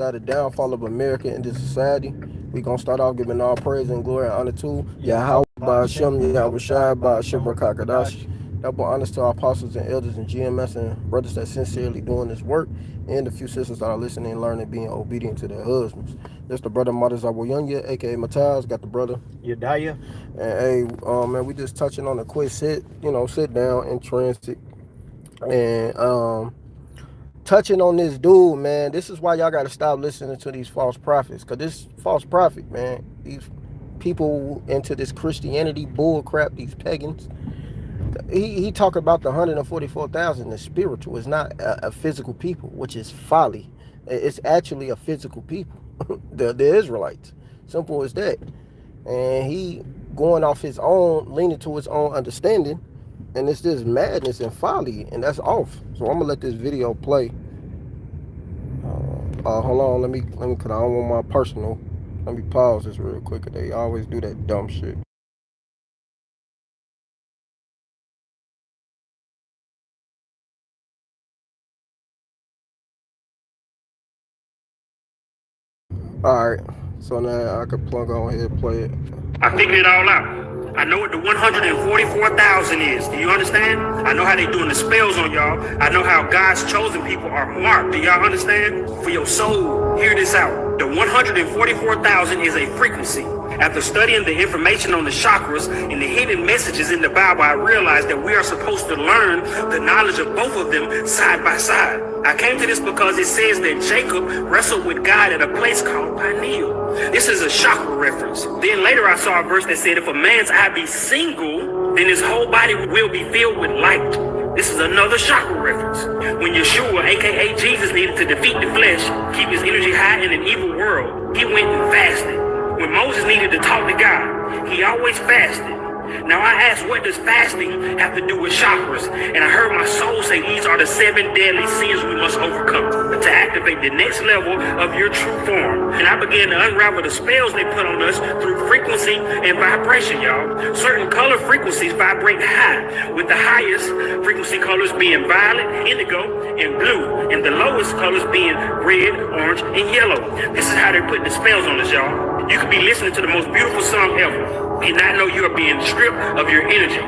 The downfall of America in this society. We gonna start off giving all praise and glory and honor to YAHAWASHI, YAHAWASHI, Kakadash. Double honors to our apostles and elders and GMS and brothers that sincerely doing this work, and the few sisters that are listening and learning, being obedient to their husbands. That's the brother Mothers Youngya, aka Mataz. Got the brother Yedaya. And hey, man, we just touching on a quick sit down in transit, and touching on this dude, man. This is why y'all got to stop listening to these false prophets, because this false prophet, man, these people into this Christianity bull crap, these pagans, he talk about the 144,000 is spiritual. It's not a physical people, which is folly. It's actually a physical people, the Israelites. Simple as that. And he going off his own, leaning to his own understanding, and it's just madness and folly, and that's off. So I'm gonna let this video play. Hold on, let me, cause I don't want my personal. Let me pause this real quick, cause they always do that dumb shit. All right, so now I can plug on here and play it. I figured it all out. I know what the 144,000 is. Do you understand? I know how they doing the spells on y'all. I know how God's chosen people are marked. Do y'all understand? For your soul, hear this out. The 144,000 is a frequency. After studying the information on the chakras and the hidden messages in the Bible, I realized that we are supposed to learn the knowledge of both of them side by side. I came to this because it says that Jacob wrestled with God at a place called Peniel. This is a chakra reference. Then later I saw a verse that said if a man's eye be single, then his whole body will be filled with light. This is another chakra reference. When Yeshua, aka Jesus, needed to defeat the flesh, keep his energy high in an evil world, he went and fasted. When Moses needed to talk to God, he always fasted. Now I asked, what does fasting have to do with chakras? And I heard my soul say these are the 7 deadly sins we must overcome to activate the next level of your true form. And I began to unravel the spells they put on us through frequency and vibration, y'all. Certain color frequencies vibrate high, with the highest frequency colors being violet, indigo, and blue, and the lowest colors being red, orange, and yellow. This is how they're putting the spells on us, y'all. You could be listening to the most beautiful song ever and not know you are being stripped of your energy.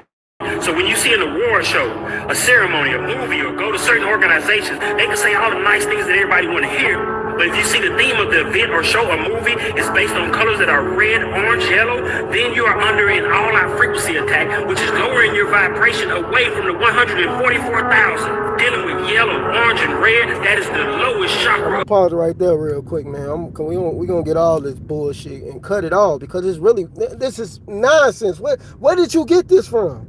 So when you see an award show, a ceremony, a movie, or go to certain organizations, they can say all the nice things that everybody want to hear. But if you see the theme of the event or show or movie is based on colors that are red, orange, yellow, then you are under an all-out frequency attack, which is lowering your vibration away from the 144,000. Dealing with yellow, orange, and red, that is the lowest chakra. Pause right there real quick, man. We're going to get all this bullshit and cut it all, because it's really, this is nonsense. Where did you get this from?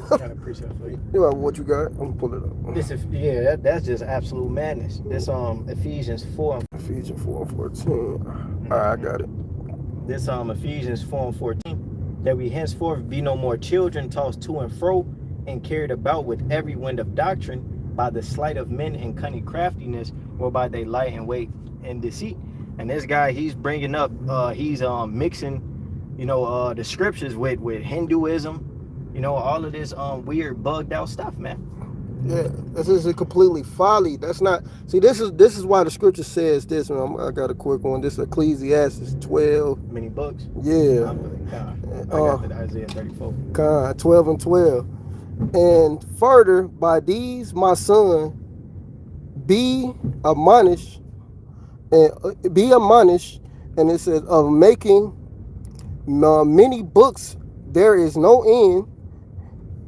I got a preset for you. What you got? I'm gonna pull it up. This is that's just absolute madness. This Ephesians 4. Ephesians 4:14. All right, I got it. This Ephesians 4:14, that we henceforth be no more children tossed to and fro and carried about with every wind of doctrine by the sleight of men and cunning craftiness, whereby they lie in wait and deceit. And this guy, he's bringing up, he's mixing, the scriptures with Hinduism. All of this weird bugged out stuff, man. Yeah, this is a completely folly. That's not. See, this is why the scripture says this. I got a quick one. This is Ecclesiastes 12. Many books. Yeah. I got the Isaiah 34. 12 and 12. And further, by these, my son, be admonished, and it says of making many books there is no end.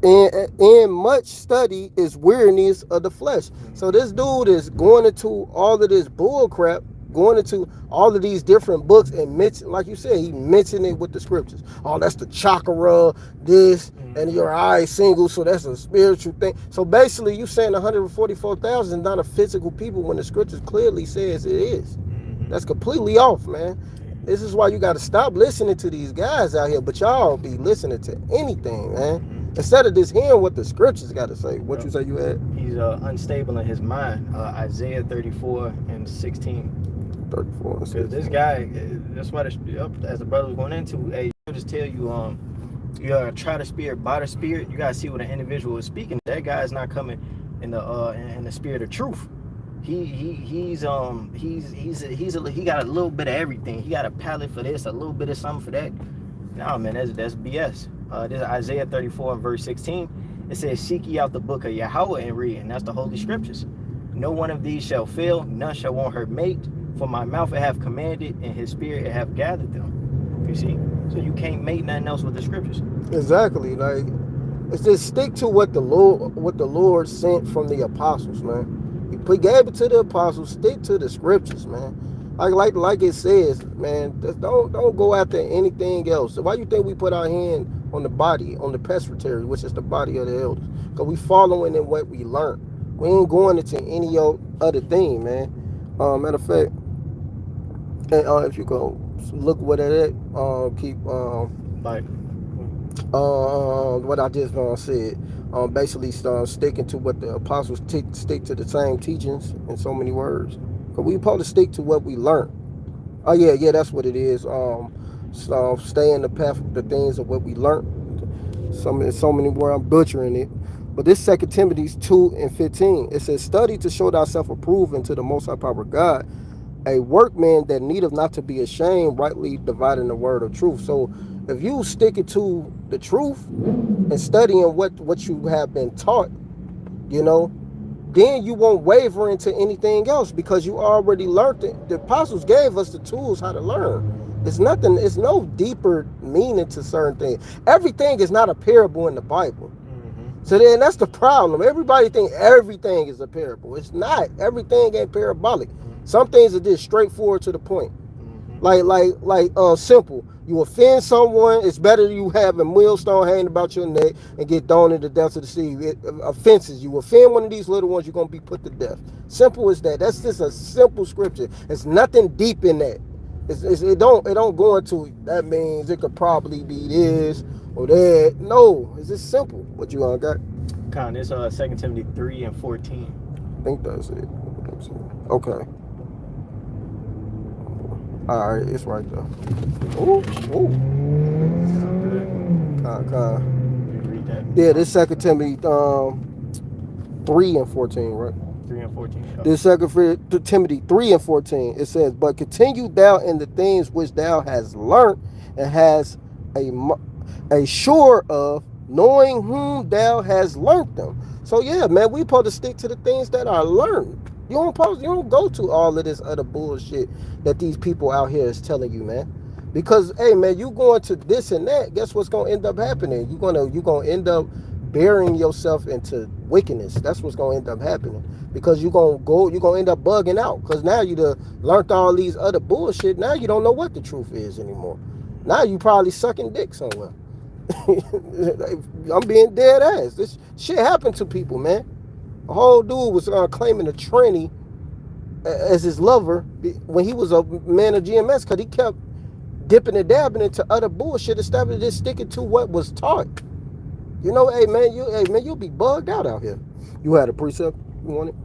And much study is weariness of the flesh. So this dude is going into all of this bull crap, going into all of these different books and mention, like you said, he mentioned it with the scriptures. Oh, that's the chakra, this, and your eye single, so that's a spiritual thing. So basically, you saying 144,000 is not a physical people when the scriptures clearly says it is. That's completely off, man. This is why you got to stop listening to these guys out here, but y'all be listening to anything, man. Instead of just hearing what the scriptures got to say. What you say you had? He's unstable in his mind. Isaiah 34 and 16. 34 and 16. This guy, that's why, as the brother was going into, hey, I'll just tell you, you gotta try the spirit by the spirit. You gotta see what an individual is speaking. That guy is not coming in the spirit of truth. He got a little bit of everything. He got a palate for this, a little bit of something for that. Nah, man, that's BS. This is Isaiah 34 verse 16. It says, "Seek ye out the book of Yahweh and read," and that's the Holy Scriptures. "No one of these shall fail; none shall want her mate. For my mouth it have commanded, and his spirit it have gathered them." You see, so you can't make nothing else with the Scriptures. Exactly. Like, it's just stick to what the Lord sent from the apostles, man. He gave it to the apostles. Stick to the Scriptures, man. Like it says, man. Just don't go after anything else. Why you think we put our hand on the body, on the presbytery, which is the body of the elders? Because we following in what we learned. We ain't going into any other thing, man. Matter of fact, and if you go look what it is, keep Like, what I just said. Basically sticking to what the apostles stick to the same teachings in so many words. Because we supposed to stick to what we learned. Oh yeah, that's what it is. Stay in the path of the things of what we learned. So many words, I'm butchering it. But this 2 Timothy 2:15, it says, "Study to show thyself approved unto the Most High Power of God, a workman that needeth not to be ashamed, rightly dividing the word of truth." So if you stick it to the truth and studying what you have been taught, then you won't waver into anything else because you already learned it. The apostles gave us the tools how to learn. It's no deeper meaning to certain things. Everything is not a parable in the Bible. So then that's the problem. Everybody think everything is a parable. It's not. Everything ain't parabolic. Some things are just straightforward to the point. Like simple. You offend someone, it's better you have a millstone hanging about your neck and get thrown in the depths of the sea. Offenses. You offend one of these little ones, you're gonna be put to death. Simple as that. That's just a simple scripture. It's nothing deep in that. It don't go into that means it could probably be this or that. No, it's just simple. What you got? Con, it's 2 Timothy 3:14. I think that's it. Okay. All right, it's right there. Ooh. Read that. Yeah, this 2 Timothy 3:14, right? 3:14. Yeah. This 2 Timothy 3:14, it says, "But continue thou in the things which thou hast learnt, and has a sure of knowing whom thou hast learnt them." So yeah, man, we supposed to stick to the things that are learned. You don't go to all of this other bullshit that these people out here is telling you, man. Because hey, man, you going to this and that, guess what's gonna end up happening? You're gonna end up burying yourself into wickedness. That's what's gonna end up happening. Because you're gonna end up bugging out. Because now you done learned all these other bullshit. Now you don't know what the truth is anymore. Now you probably sucking dick somewhere. I'm being dead ass. This shit happened to people, man. A whole dude was claiming a tranny as his lover when he was a man of GMS because he kept dipping and dabbing into other bullshit instead of just sticking to what was taught. Hey man, you'll be bugged out here. You had a precept you wanted?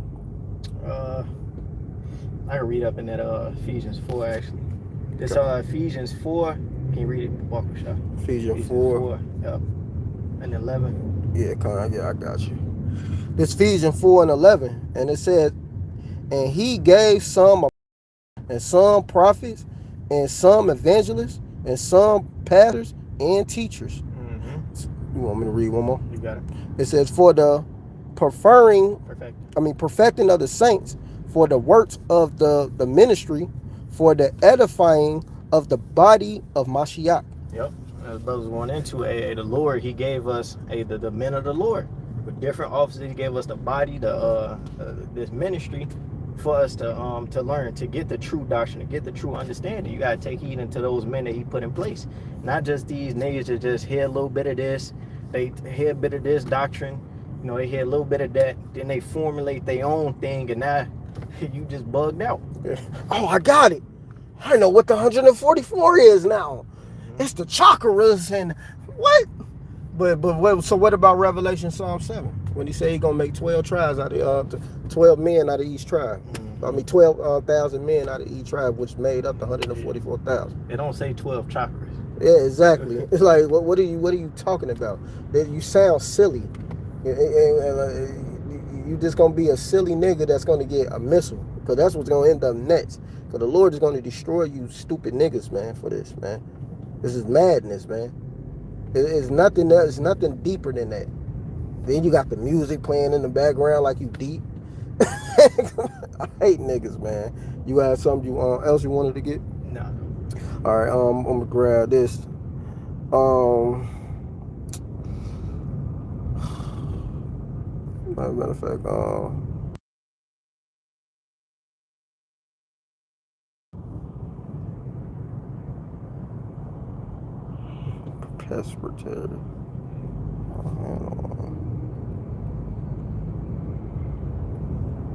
I can read up in that Ephesians 4 actually. This Ephesians 4. Can you read it? Walk with shot. Ephesians 4. Yep. And 11. Yeah, I got you. This Ephesians 4:11, and it says, "And he gave some and some prophets, and some evangelists, and some pastors and teachers." You want me to read one more? You got it. It says, "For the perfecting of the saints, for the works of the ministry, for the edifying of the body of Mashiach." Yep. As brothers went into the Lord, he gave us the men of the Lord. With different offices, he gave us the body, this ministry, for us to learn, to get the true doctrine, to get the true understanding. You gotta take heed into those men that he put in place. Not just these niggas that just hear a little bit of this, they hear a bit of this doctrine, they hear a little bit of that, then they formulate their own thing, and now you just bugged out. Oh, I got it. I know what the 144 is now. It's the chakras and what? But so what about Revelation Psalm 7? When he said he gonna make 12 tribes out of 12 men out of each tribe. 12,000 men out of each tribe, which made up the 144,000. It don't say 12 chakras. Yeah, exactly. It's like, what are you talking about? You sound silly. You You just gonna be a silly nigga that's gonna get a missile, because that's what's gonna end up next. Because the Lord is gonna destroy you, stupid niggas, man, for this, man. This is madness, man. It's nothing else. It's nothing deeper than that. Then you got the music playing in the background like you deep. I hate niggas, man. You had something else you wanted to get? No. All right, I'm gonna grab this. Matter of fact, Presbytery.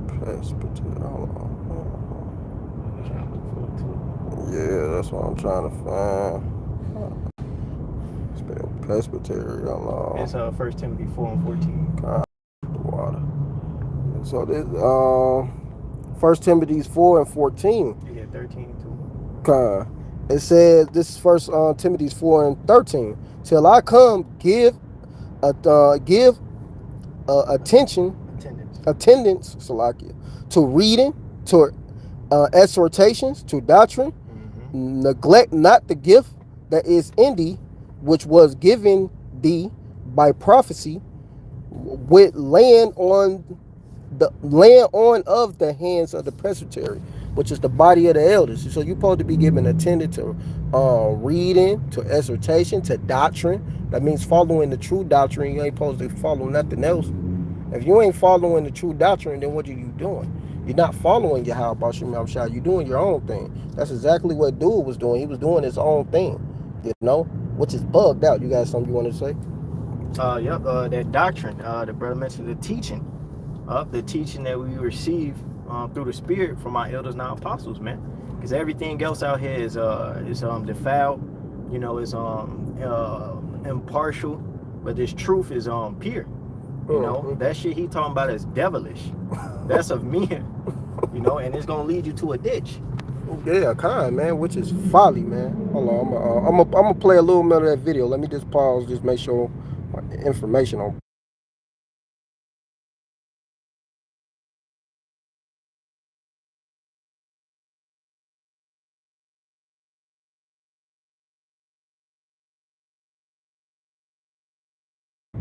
Presbytery. Hold on. Yeah, that's what I'm trying to find. Spell Presbytery. It's 1 Timothy 4:14. God, the water. So this 1 Timothy 4:14. Yeah, 13 too. It says this is 1 Timothy 4:13. Till I come, give attention, attendance, Salakia, to reading, to exhortations, to doctrine. Neglect not the gift that is in thee, which was given thee by prophecy, with laying on of the hands of the presbytery, which is the body of the elders. So you're supposed to be giving attention to reading, to exhortation, to doctrine. That means following the true doctrine. You ain't supposed to follow nothing else. If you ain't following the true doctrine, then what are you doing? You're not following YAHAWASHI. You're doing your own thing. That's exactly what dude was doing. He was doing his own thing, which is bugged out. You got something you want to say? Yep. That doctrine. The brother mentioned the teaching that we receive through the Spirit from our elders, now apostles, man. Because everything else out here is defiled. Is impartial, but this truth is pure. That shit he talking about is devilish. That's of men. And it's gonna lead you to a ditch. Yeah, man, which is folly, man. Hold on, I'm gonna play a little bit of that video. Let me just pause, just make sure my information on.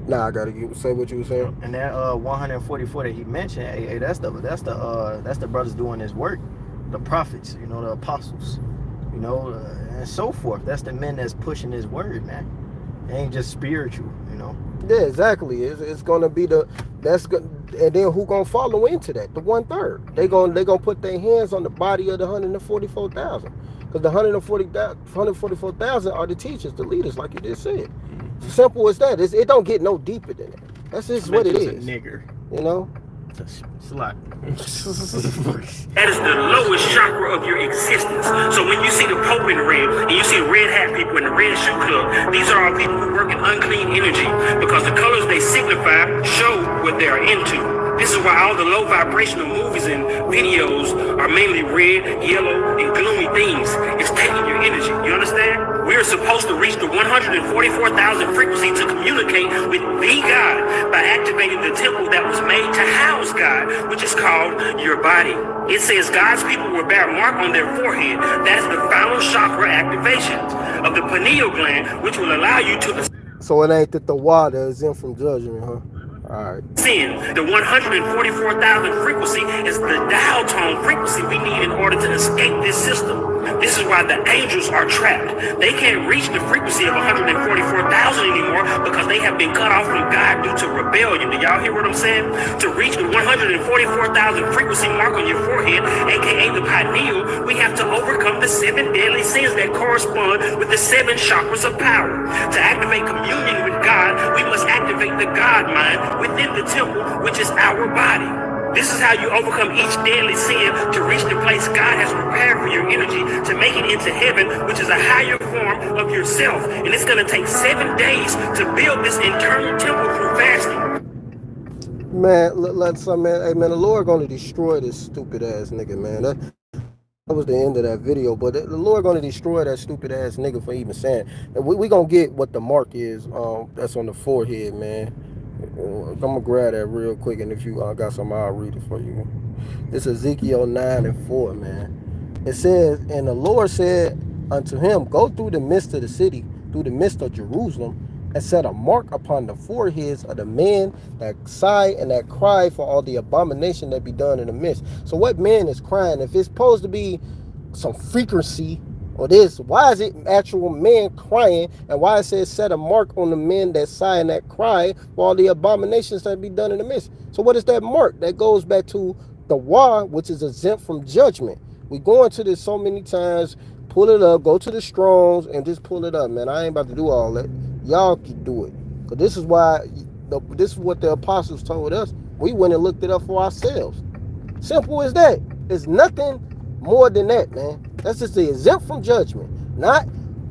Nah, I gotta say what you were saying. And that 144 that he mentioned, hey, that's the brothers doing his work, the prophets, the apostles, and so forth. That's the men that's pushing his word, man. It ain't just spiritual, Yeah, exactly. It's gonna be and then who gonna follow into that? The 1/3. They gonna put their hands on the body of the 144,000, because the 144,000 are the teachers, the leaders, like you just said. Simple as that. It don't get no deeper than that. That's just what it is. A nigger. It's a lot. That is the lowest chakra of your existence. So when you see the Pope in the red, and you see the red hat people in the red shoe club, these are all people who work in unclean energy, because the colors they signify show what they are into. This is why all the low vibrational movies and videos are mainly red, yellow, and gloomy themes. It's taking your energy. You understand? We're supposed to reach the 144,000 frequency to communicate with the God by activating the temple that was made to house God, which is called your body. It says God's people will bear a mark on their forehead. That is the final chakra activation of the pineal gland, which will allow you to... So it ain't that the water is in from judgment, huh? All right. Sin, the 144,000 frequency is the dial tone frequency we need in order to escape this system. This is why the angels are trapped. They can't reach the frequency of 144,000 anymore because they have been cut off from God due to rebellion. Do y'all hear what I'm saying? To reach the 144,000 frequency mark on your forehead, aka the pineal, we have to overcome the 7 deadly sins that correspond with the 7 chakras of power. To activate communion with God, we must activate the God mind within the temple, which is our body. This is how you overcome each deadly sin to reach the place God has prepared for your energy to make it into heaven, which is a higher form of yourself. And it's going to take 7 days to build this internal temple through fasting. Man, hey man, the Lord gonna destroy this stupid ass nigga, man. That was the end of that video, but the Lord gonna destroy that stupid ass nigga for even saying. And we gonna get what the mark is that's on the forehead, man. I'm gonna grab that real quick, and if you got some, I'll read it for you. It's Ezekiel 9:4, man. It says, and the Lord said unto him, go through the midst of the city, through the midst of Jerusalem, and set a mark upon the foreheads of the men that sigh and that cry for all the abomination that be done in the midst. So what man is crying? If it's supposed to be some frequency or this, why is it actual men crying? And why it says set a mark on the men that sigh and that cry for all the abominations that be done in the midst? So what is that mark? That goes back to the war, which is exempt from judgment. We go into this so many times. Pull it up, go to the Strongs, and just pull it up, man. I ain't about to do all that. Y'all can do it. Because this is why, this is what the apostles told us. We went and looked it up for ourselves. Simple as that. It's nothing more than that, man. That's just the exempt from judgment. Not,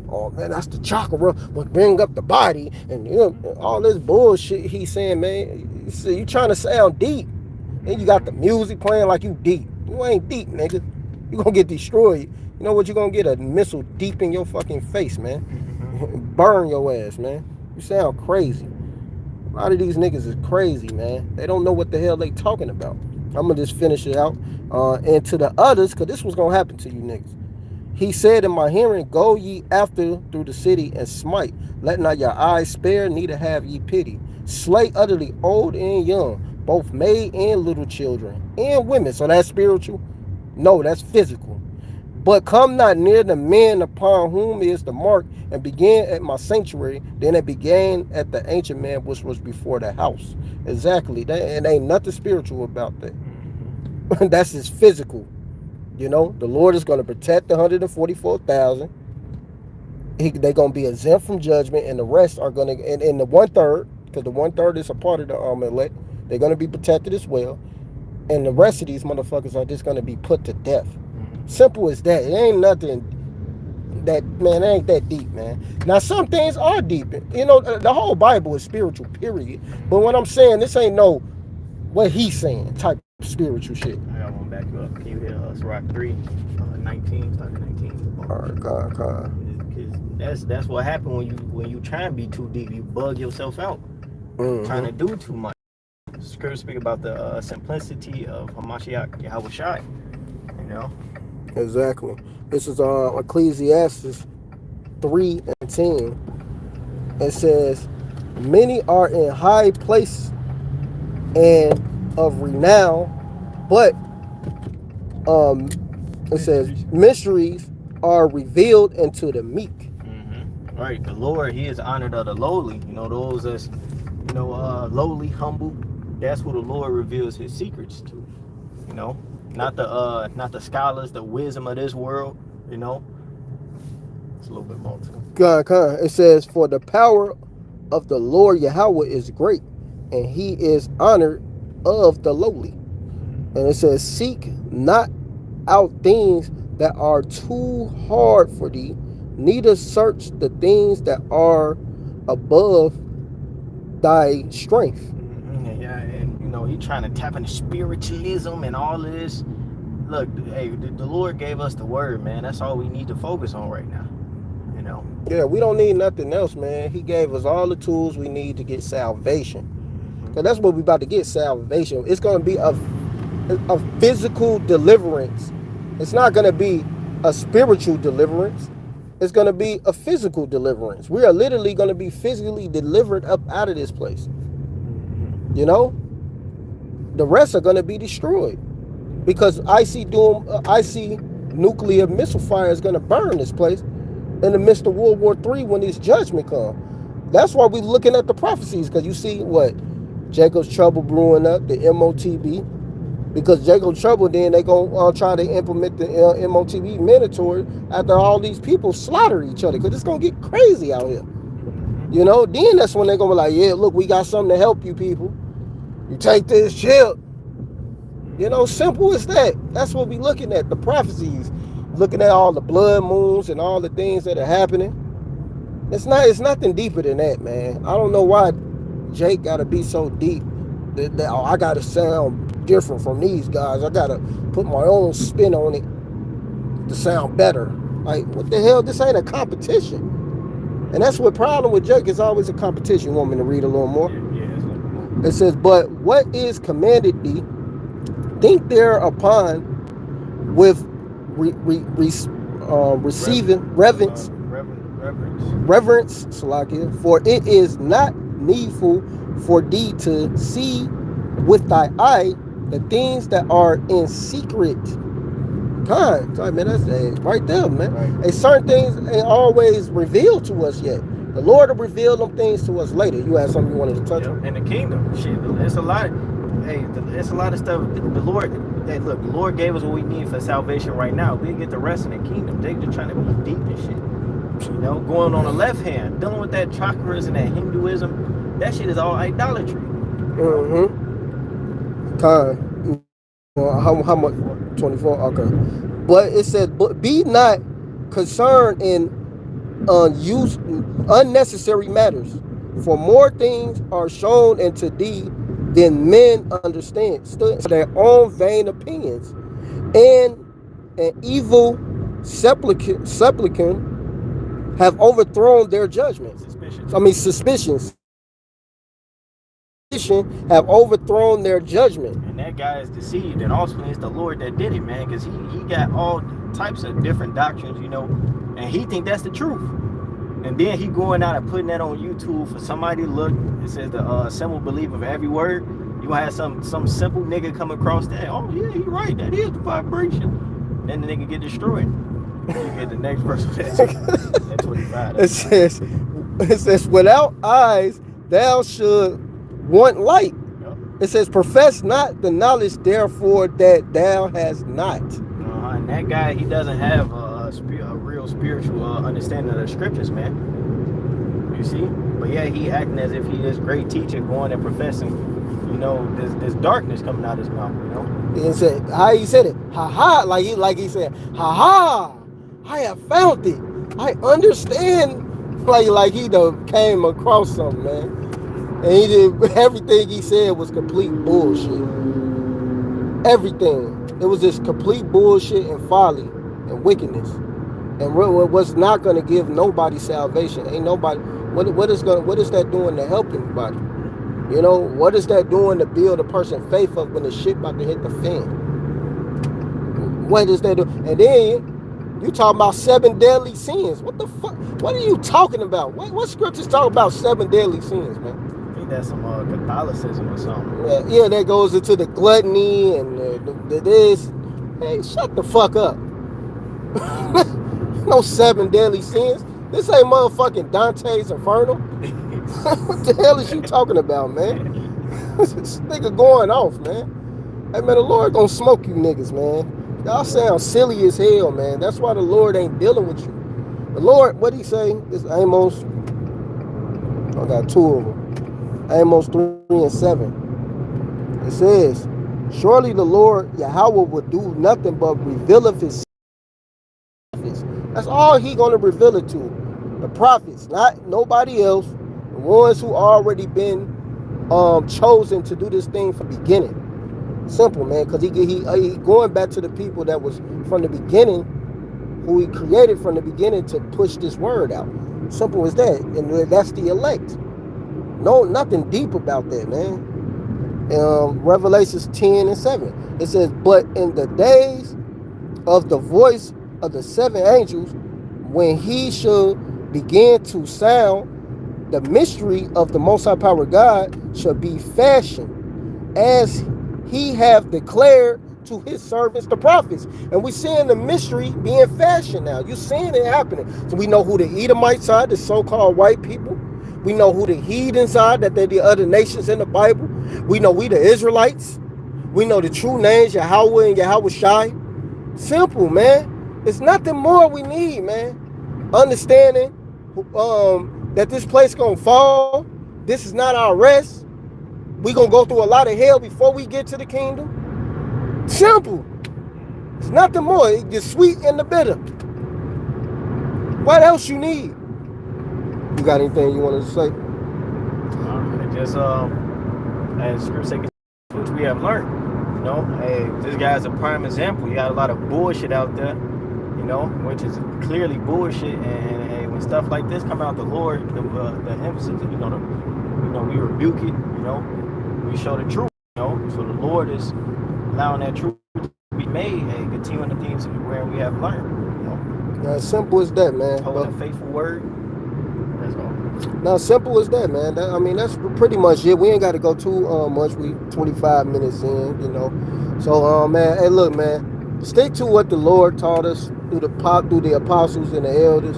oh man, that's the chakra, but bring up the body, and you know, all this bullshit he's saying, man. You trying to sound deep. Then you got the music playing like you deep. You ain't deep, nigga. You gonna get destroyed. You know what? You gonna get a missile deep in your fucking face, man. Burn your ass, man. You sound crazy. A lot of these niggas is crazy, man. They don't know what the hell they talking about. I'm gonna just finish it out. And to the others, because this was gonna happen to you niggas. He said in my hearing, go ye after through the city and smite. Let not your eyes spare, neither have ye pity. Slay utterly old and young, both maid and little children, and women. So that's spiritual? No, that's physical. But come not near the men upon whom is the mark, and begin at my sanctuary. Then it began at the ancient man which was before the house. Exactly. It ain't nothing spiritual about that. That's just physical. You know, the Lord is going to protect the 144,000. They're going to be exempt from judgment, and the rest are going to, and the 1/3, because the 1/3 is a part of the elect, they're going to be protected as well. And the rest of these motherfuckers are just going to be put to death. Simple as that. It ain't nothing that, man, it ain't that deep, man. Now, some things are deep. You know, the whole Bible is spiritual, period. But what I'm saying, this ain't no what he's saying type of spiritual shit. I got one back up. Can you hear us? Rock 3, 19, starting 19. All right, Because that's what happened when you try and be too deep. You bug yourself out. Trying to do too much. Scripture speak about the simplicity of Hamashiach YAHAWASHI. You know? Exactly. This is Ecclesiastes 3:10. It says, many are in high place and of renown, but it says mysteries are revealed unto the meek. Right. The Lord, he is honored of the lowly. You know, those that's, you know, lowly, humble. That's who the Lord reveals his secrets to. You know? Not the scholars, the wisdom of this world, you know. It's a little bit more to it. It says, for the power of the Lord Yahweh is great, and he is honored of the lowly. And it says, seek not out things that are too hard for thee, neither search the things that are above thy strength. Yeah, and you know, he trying to tap into spiritualism and all of this. Look, hey, the Lord gave us the word, man. That's all we need to focus on right now. You know? Yeah, we don't need nothing else, man. He gave us all the tools we need to get salvation. Because that's what we about to get, salvation. It's going to be a physical deliverance. It's not going to be a spiritual deliverance. It's going to be a physical deliverance. We are literally going to be physically delivered up out of this place. You know? The rest are going to be destroyed. Because I see nuclear missile fire is going to burn this place in the midst of World War III when this judgment comes. That's why we're looking at the prophecies, because you see what? Jacob's trouble brewing up, the MOTB. Because Jacob's trouble, then they going to try to implement the MOTB mandatory after all these people slaughter each other, because it's going to get crazy out here. You know? Then that's when they're going to be like, yeah, look, we got something to help you people. You take this chip. You know, simple as that. That's what we looking at, the prophecies. Looking at all the blood moons and all the things that are happening. It's nothing deeper than that, man. I don't know why Jake got to be so deep. That I got to sound different from these guys. I got to put my own spin on it to sound better. Like, what the hell? This ain't a competition. And that's what problem with Jake is, always a competition. You want me to read a little more? Yeah, it's a little more. It says, but what is commanded thee, think thereupon with receiving reverence, Salakia, for it is not needful for thee to see with thy eye the things that are in secret. Sorry, man, that's right there, man. Right. And certain things ain't always revealed to us yet. The Lord will reveal them things to us later. You had something you wanted to touch on? In the kingdom, shit, it's a lot. It's a lot of stuff. The Lord, look, the Lord gave us what we need for salvation right now. We get the rest in the kingdom. They just trying to be deep and shit. You know, going on the left hand, dealing with that chakras and that Hinduism, that shit is all idolatry. Mm-hmm. How much? 24. Okay. But it said, but be not concerned in unnecessary matters, for more things are shown unto thee than men understand. Their own vain opinions and an evil supplicant have overthrown their judgments. Suspicions have overthrown their judgment. And that guy is deceived, and ultimately it's the Lord that did it, man, because he got all types of different doctrines, you know, and he think that's the truth. And then he going out and putting that on YouTube for somebody to look. It says the simple belief of every word. You gonna have some simple nigga come across that. Oh yeah, he right. That is the vibration. Then the nigga get destroyed. You get the next verse at 25. It says, without eyes thou should want light. Yep. It says, profess not the knowledge therefore that thou hast not. And that guy, he doesn't have a real spiritual understanding of the scriptures, man. You see? But yeah, he acting as if he this great teacher going and professing, you know, this darkness coming out of his mouth, you know? He said, how he said it? Ha ha, like he said, ha ha, I have found it. I understand. Like he done came across something, man. And he did everything he said was complete bullshit. Everything. It was just complete bullshit and folly and wickedness. And what's not going to give nobody salvation. Ain't nobody. What is that doing to help anybody? You know, what is that doing to build a person's faith up when the shit about to hit the fan? What is that do? And then you talking about 7 deadly sins. What the fuck? What are you talking about? What scriptures talk about 7 deadly sins, man? I think that's some Catholicism or something. Yeah, that goes into the gluttony and the this. Hey, shut the fuck up. No 7 deadly sins. This ain't motherfucking Dante's Inferno. What the hell is you talking about, man? This nigga going off, man. Hey, man, the Lord gonna smoke you niggas, man. Y'all sound silly as hell, man. That's why the Lord ain't dealing with you. The Lord, what he say? This Amos. I got 2 of them. Amos 3 and 7. It says, surely the Lord Yahweh will do nothing but reveal of his prophets. That's all he gonna reveal it to. The prophets, not nobody else. The ones who already been chosen to do this thing from the beginning. Simple, man, because he going back to the people that was from the beginning, who he created from the beginning to push this word out. Simple as that. And that's the elect. No, nothing deep about that, man. Revelations 10 and 7. It says, but in the days of the voice of the 7 angels, when he shall begin to sound, the mystery of the Most High Power God shall be fashioned, as he have declared to his servants, the prophets. And we're seeing the mystery being fashioned now. You're seeing it happening. So we know who the Edomites are, the so-called white people. We know who the heathens are, that they're the other nations in the Bible. We know we the Israelites. We know the true names, Yahweh and YAHAWASHI. Simple, man. It's nothing more we need, man. Understanding that this place gonna fall. This is not our rest. We gonna go through a lot of hell before we get to the kingdom. Simple. It's nothing more. It's sweet and the bitter. What else you need? You got anything you want to say? Just as scripture, which we have learned, you know, hey, this guy's a prime example. You got a lot of bullshit out there, you know, which is clearly bullshit. And hey, when stuff like this come out, the Lord, the emphasis, we rebuke it, you know. we show the truth, So the Lord is allowing that truth to be made, continuing the things where we have learned, As simple as that, man. Holding a faithful word. That's all. Now, simple as that, man. I mean, that's pretty much it. We ain't got to go too much. We 25 minutes in. So, man, hey, look, man, stick to what the Lord taught us through the apostles and the elders,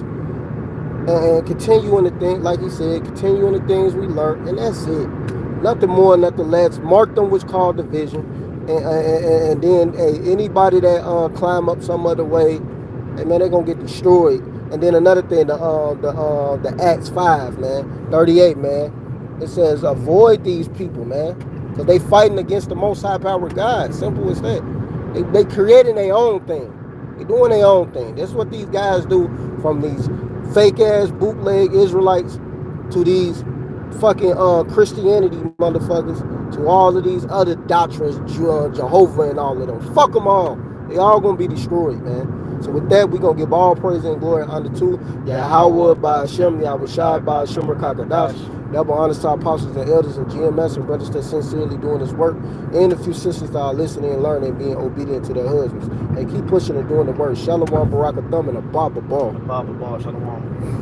and continue in the thing, like he said, continue in the things we learned, and that's it. Nothing more, nothing less. Mark them which called division, and then hey, anybody that climb up some other way, hey, man, they're gonna get destroyed. And then another thing, the Acts 5, man, 38, man, it says avoid these people, man, because they fighting against the Most High Power God. Simple as that. They creating their own thing. They doing their own thing. That's what these guys do, from these fake ass bootleg Israelites to these fucking Christianity motherfuckers to all of these other doctrines, Jehovah and all of them. Fuck them all. They all gonna be destroyed, man. So with that, we gonna give all praise and glory unto Yahawah by Hashem, Yahawashi by Hashem Kakadash. Double honors to our apostles and elders and GMS and brothers that sincerely doing this work, and a few sisters that are listening and learning and being obedient to their husbands. And keep pushing and doing the work. Shalom, Barakathum, and a Baba Ball. Shalom.